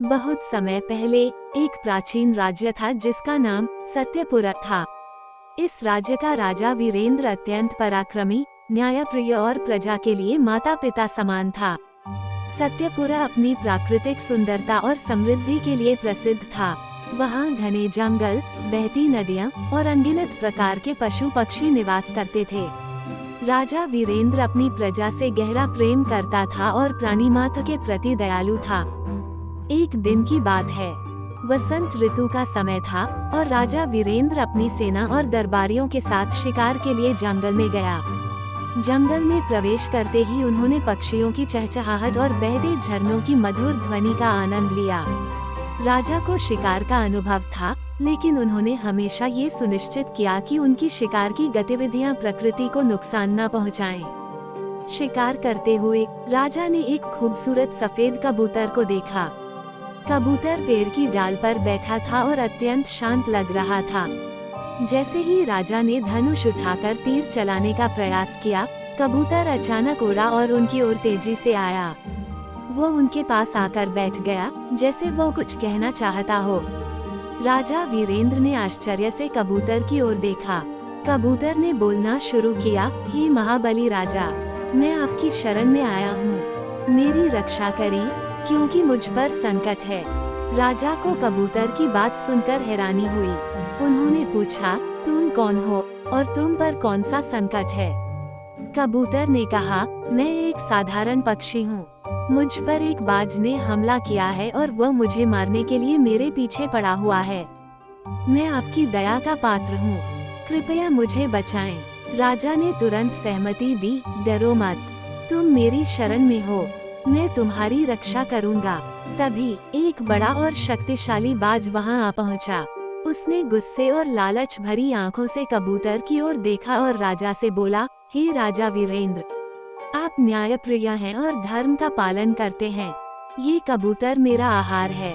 बहुत समय पहले एक प्राचीन राज्य था जिसका नाम सत्यपुरा था। इस राज्य का राजा वीरेंद्र अत्यंत पराक्रमी, न्यायप्रिय और प्रजा के लिए माता पिता समान था। सत्यपुरा अपनी प्राकृतिक सुंदरता और समृद्धि के लिए प्रसिद्ध था। वहाँ घने जंगल, बहती नदियाँ और अनगिनत प्रकार के पशु पक्षी निवास करते थे। राजा वीरेंद्र अपनी प्रजा से गहरा प्रेम करता था और प्राणी मात्र के प्रति दयालु था। एक दिन की बात है, वसंत ऋतु का समय था और राजा वीरेंद्र अपनी सेना और दरबारियों के साथ शिकार के लिए जंगल में गया। जंगल में प्रवेश करते ही उन्होंने पक्षियों की चहचहाहट और बहते झरनों की मधुर ध्वनि का आनंद लिया। राजा को शिकार का अनुभव था, लेकिन उन्होंने हमेशा ये सुनिश्चित किया कि उनकी शिकार की गतिविधियां प्रकृति को नुकसान न पहुंचाएं। शिकार करते हुए राजा ने एक खूबसूरत सफेद कबूतर को देखा। कबूतर पेड़ की डाल पर बैठा था और अत्यंत शांत लग रहा था। जैसे ही राजा ने धनुष उठाकर तीर चलाने का प्रयास किया, कबूतर अचानक उड़ा और उनकी ओर तेजी से आया। वो उनके पास आकर बैठ गया, जैसे वो कुछ कहना चाहता हो। राजा वीरेंद्र ने आश्चर्य से कबूतर की ओर देखा। कबूतर ने बोलना शुरू किया, हे महाबली राजा, मैं आपकी शरण में आया हूँ। मेरी रक्षा करें, क्योंकि मुझ पर संकट है। राजा को कबूतर की बात सुनकर हैरानी हुई। उन्होंने पूछा, तुम कौन हो और तुम पर कौन सा संकट है? कबूतर ने कहा, मैं एक साधारण पक्षी हूँ। मुझ पर एक बाज ने हमला किया है और वह मुझे मारने के लिए मेरे पीछे पड़ा हुआ है। मैं आपकी दया का पात्र हूँ, कृपया मुझे बचाएं। राजा ने तुरंत सहमति दी, डरो मत, तुम मेरी शरण में हो, मैं तुम्हारी रक्षा करूंगा। तभी एक बड़ा और शक्तिशाली बाज वहां आ पहुंचा। उसने गुस्से और लालच भरी आंखों से कबूतर की ओर देखा और राजा से बोला, हे राजा वीरेंद्र, आप न्यायप्रिय हैं और धर्म का पालन करते हैं। ये कबूतर मेरा आहार है,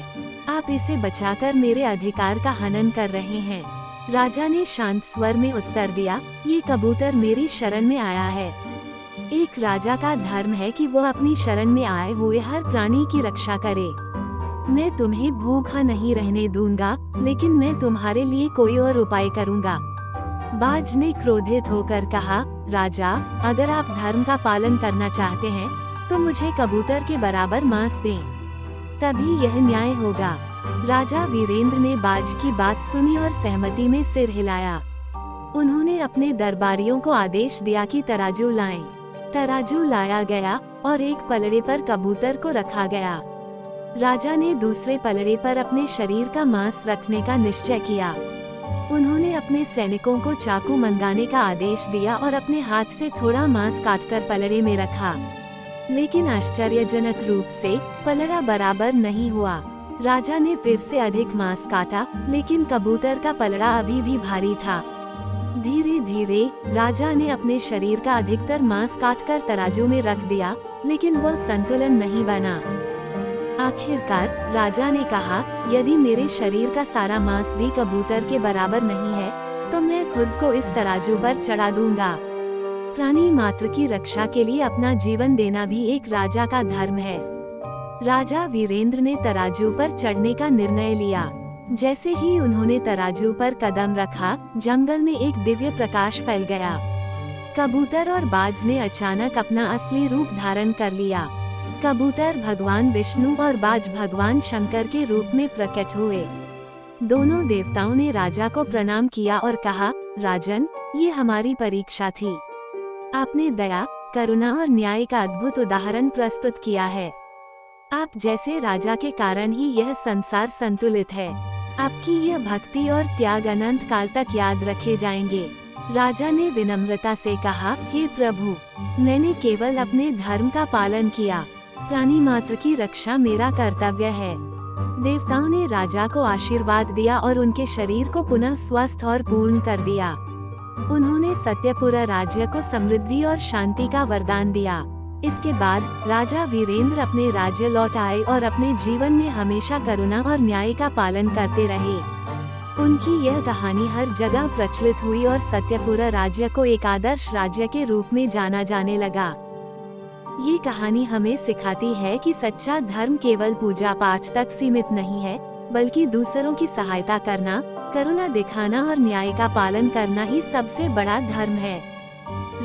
आप इसे बचाकर मेरे अधिकार का हनन कर रहे हैं। राजा ने शांत स्वर में उत्तर दिया, ये कबूतर मेरी शरण में आया है। एक राजा का धर्म है कि वो अपनी शरण में आए हुए हर प्राणी की रक्षा करे। मैं तुम्हें भूखा नहीं रहने दूंगा, लेकिन मैं तुम्हारे लिए कोई और उपाय करूंगा। बाज ने क्रोधित होकर कहा, राजा, अगर आप धर्म का पालन करना चाहते हैं, तो मुझे कबूतर के बराबर मांस दें, तभी यह न्याय होगा। राजा वीरेंद्र ने बाज की बात सुनी और सहमति में सिर हिलाया। उन्होंने अपने दरबारियों को आदेश दिया कि तराजू लाएं। तराजू लाया गया और एक पलड़े पर कबूतर को रखा गया। राजा ने दूसरे पलड़े पर अपने शरीर का मांस रखने का निश्चय किया। उन्होंने अपने सैनिकों को चाकू मंगाने का आदेश दिया और अपने हाथ से थोड़ा मांस काटकर पलड़े में रखा। लेकिन आश्चर्यजनक रूप से पलड़ा बराबर नहीं हुआ। राजा ने फिर से अधिक मांस काटा, लेकिन कबूतर का पलड़ा अभी भी भारी था। धीरे धीरे राजा ने अपने शरीर का अधिकतर मांस काटकर तराजू में रख दिया, लेकिन वह संतुलन नहीं बना। आखिरकार राजा ने कहा, यदि मेरे शरीर का सारा मांस भी कबूतर के बराबर नहीं है, तो मैं खुद को इस तराजू पर चढ़ा दूंगा। प्राणी मात्र की रक्षा के लिए अपना जीवन देना भी एक राजा का धर्म है। राजा वीरेंद्र ने तराजू पर चढ़ने का निर्णय लिया। जैसे ही उन्होंने तराजू पर कदम रखा, जंगल में एक दिव्य प्रकाश फैल गया। कबूतर और बाज ने अचानक अपना असली रूप धारण कर लिया। कबूतर भगवान विष्णु और बाज भगवान शंकर के रूप में प्रकट हुए। दोनों देवताओं ने राजा को प्रणाम किया और कहा, राजन, ये हमारी परीक्षा थी। आपने दया, करुणा और न्याय का अद्भुत उदाहरण प्रस्तुत किया है। आप जैसे राजा के कारण ही यह संसार संतुलित है। आपकी यह भक्ति और त्याग अनंत काल तक याद रखे जाएंगे। राजा ने विनम्रता से कहा, हे प्रभु, मैंने केवल अपने धर्म का पालन किया। प्राणी मात्र की रक्षा मेरा कर्तव्य है। देवताओं ने राजा को आशीर्वाद दिया और उनके शरीर को पुनः स्वस्थ और पूर्ण कर दिया। उन्होंने सत्यपुरा राज्य को समृद्धि और शांति का वरदान दिया। इसके बाद राजा वीरेंद्र अपने राज्य लौट आए और अपने जीवन में हमेशा करुणा और न्याय का पालन करते रहे। उनकी यह कहानी हर जगह प्रचलित हुई और सत्यपुरा राज्य को एक आदर्श राज्य के रूप में जाना जाने लगा। ये कहानी हमें सिखाती है कि सच्चा धर्म केवल पूजा पाठ तक सीमित नहीं है, बल्कि दूसरों की सहायता करना, करुणा दिखाना और न्याय का पालन करना ही सबसे बड़ा धर्म है।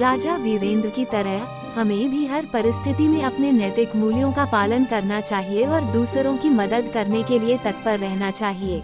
राजा वीरेंद्र की तरह हमें भी हर परिस्थिति में अपने नैतिक मूल्यों का पालन करना चाहिए और दूसरों की मदद करने के लिए तत्पर रहना चाहिए।